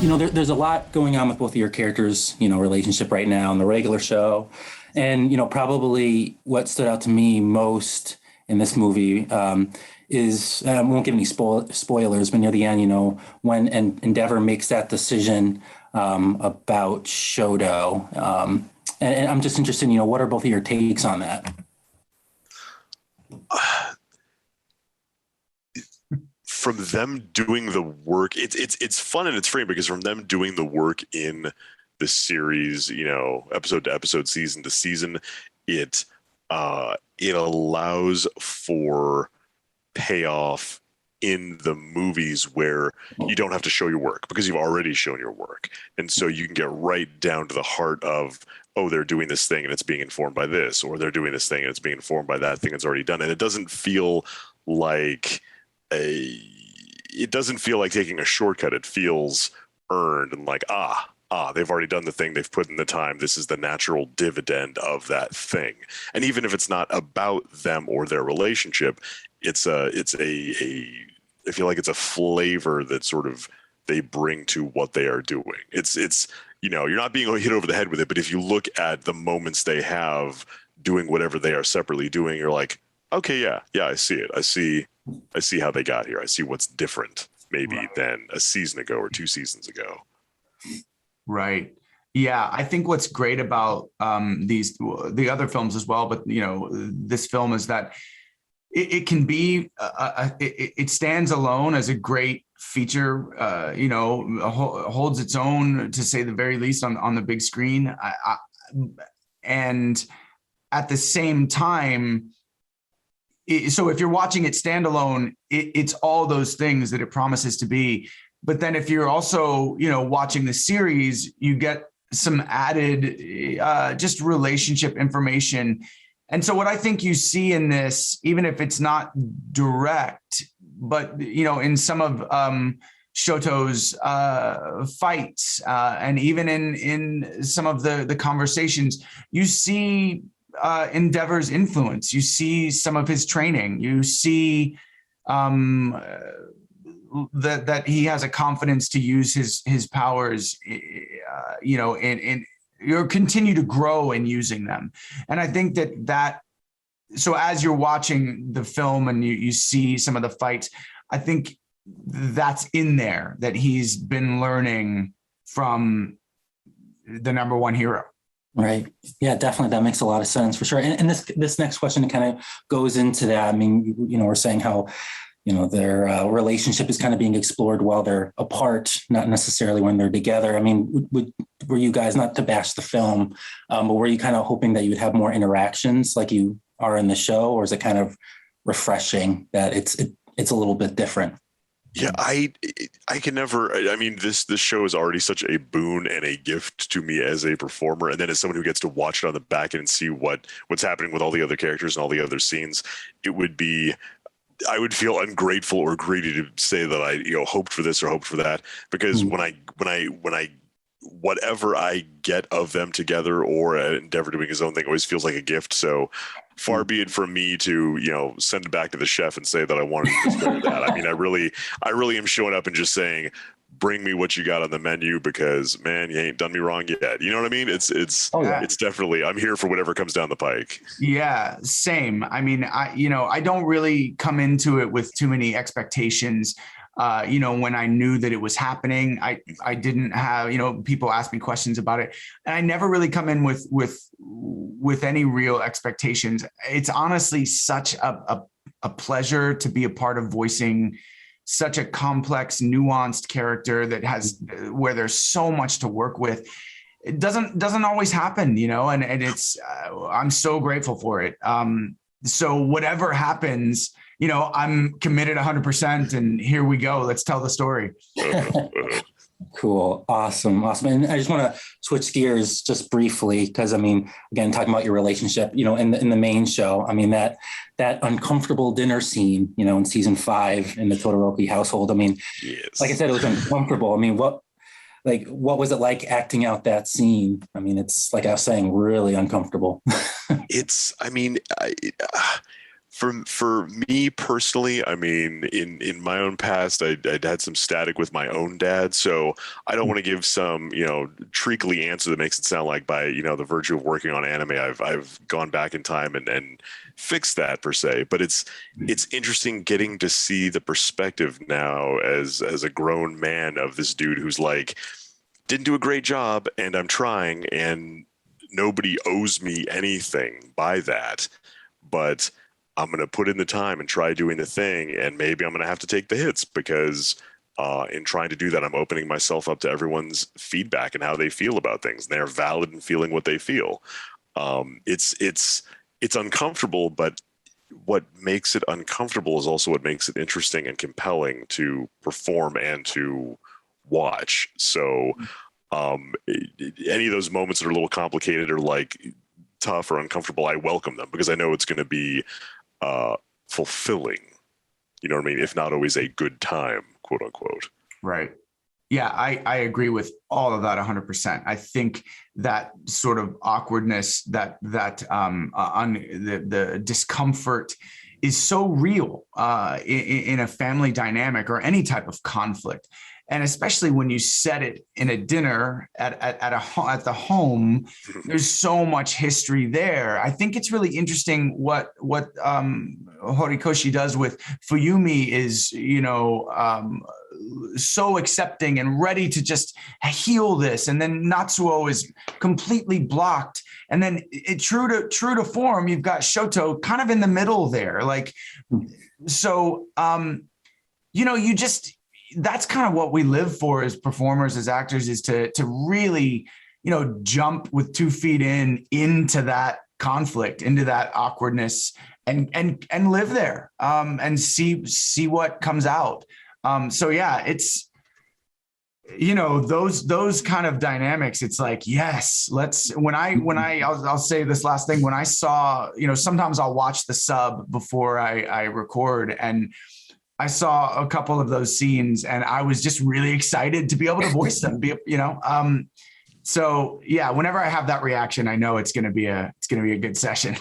There's a lot going on with both of your characters, relationship right now in the regular show. And, probably what stood out to me most in this movie is, I won't give any spoilers, but near the end, when Endeavor makes that decision about Shoto. And I'm just interested, what are both of your takes on that? From them doing the work, it's fun and it's free because from them doing the work in the series, episode to episode, season to season, it allows for payoff in the movies where you don't have to show your work because you've already shown your work. And so you can get right down to the heart of, oh, they're doing this thing and it's being informed by this, or they're doing this thing and it's being informed by that thing that's already done. And it doesn't feel like taking a shortcut. It feels earned and like, they've already done the thing, they've put in the time, this is the natural dividend of that thing. And even if it's not about them or their relationship, I feel like it's a flavor that sort of they bring to what they are doing. It's you're not being hit over the head with it, but if you look at the moments they have doing whatever they are separately doing, you're like, okay, yeah, I see it. I see how they got here. I see what's different maybe than a season ago or 2 seasons ago. Right. Yeah, I think what's great about the other films as well, but this film is that it can be it stands alone as a great feature. Holds its own, to say the very least, on the big screen. And at the same time, so if you're watching it standalone, it's all those things that it promises to be. But then if you're also, watching the series, you get some added just relationship information. And so what I think you see in this, even if it's not direct, but, in some of Shoto's fights and even in some of the conversations, you see Endeavor's influence. You see some of his training. You see that he has a confidence to use his powers, and you continue to grow in using them. And I think that so as you're watching the film and you see some of the fights, I think that's in there, that he's been learning from the number one hero. Right. Yeah, definitely. That makes a lot of sense for sure. And this next question kind of goes into that. I mean, we're saying how, their relationship is kind of being explored while they're apart, not necessarily when they're together. I mean, were you guys, not to bash the film, but were you kind of hoping that you would have more interactions like you are in the show, or is it kind of refreshing that it's a little bit different? Yeah, I can never. I mean, this show is already such a boon and a gift to me as a performer, and then as someone who gets to watch it on the back end and see what's happening with all the other characters and all the other scenes, I would feel ungrateful or greedy to say that I hoped for this or hoped for that, because when I whatever I get of them together or Endeavor doing his own thing always feels like a gift. So far be it from me to, send it back to the chef and say that I wanted this or that. I mean, I really am showing up and just saying, bring me what you got on the menu, because man, you ain't done me wrong yet. You know what I mean? It's definitely, I'm here for whatever comes down the pike. Yeah, same. I mean, I don't really come into it with too many expectations. When I knew that it was happening, I didn't have, people ask me questions about it, and I never really come in with any real expectations. It's honestly such a pleasure to be a part of voicing such a complex, nuanced character that has, where there's so much to work with. It doesn't always happen, and it's, I'm so grateful for it. So whatever happens, I'm committed 100%, and here we go. Let's tell the story. Cool. Awesome. And I just want to switch gears just briefly, because again, talking about your relationship, in the main show, that uncomfortable dinner scene, in season 5 in the Todoroki household. Yes. Like I said, it was uncomfortable. What was it like acting out that scene? It's like I was saying, really uncomfortable. For me personally, I mean, in my own past, I'd had some static with my own dad, so I don't want to give some, treacly answer that makes it sound like by, the virtue of working on anime, I've gone back in time and fixed that per se. But it's interesting getting to see the perspective now as a grown man of this dude who's like, didn't do a great job, and I'm trying, and nobody owes me anything by that, but I'm going to put in the time and try doing the thing, and maybe I'm going to have to take the hits because in trying to do that, I'm opening myself up to everyone's feedback and how they feel about things. And they're valid in feeling what they feel. It's uncomfortable, but what makes it uncomfortable is also what makes it interesting and compelling to perform and to watch. So any of those moments that are a little complicated or like tough or uncomfortable, I welcome them because I know it's going to be fulfilling, you know what I mean? If not always a good time, quote unquote. Right. Yeah, I agree with all of that 100%. I think that sort of awkwardness, the discomfort is so real in a family dynamic or any type of conflict. And especially when you set it in a dinner at the home, there's so much history there. I think it's really interesting what Horikoshi does with Fuyumi is, so accepting and ready to just heal this. And then Natsuo is completely blocked. And then true to form, you've got Shoto kind of in the middle there. That's kind of what we live for as performers, as actors, is to really, jump with 2 feet into that conflict, into that awkwardness, and live there, and see what comes out. So yeah, it's, those kind of dynamics. It's like, yes, I'll say this last thing. When I saw, sometimes I'll watch the sub before I record, and I saw a couple of those scenes and I was just really excited to be able to voice them, so yeah, whenever I have that reaction, I know it's going to be a good session.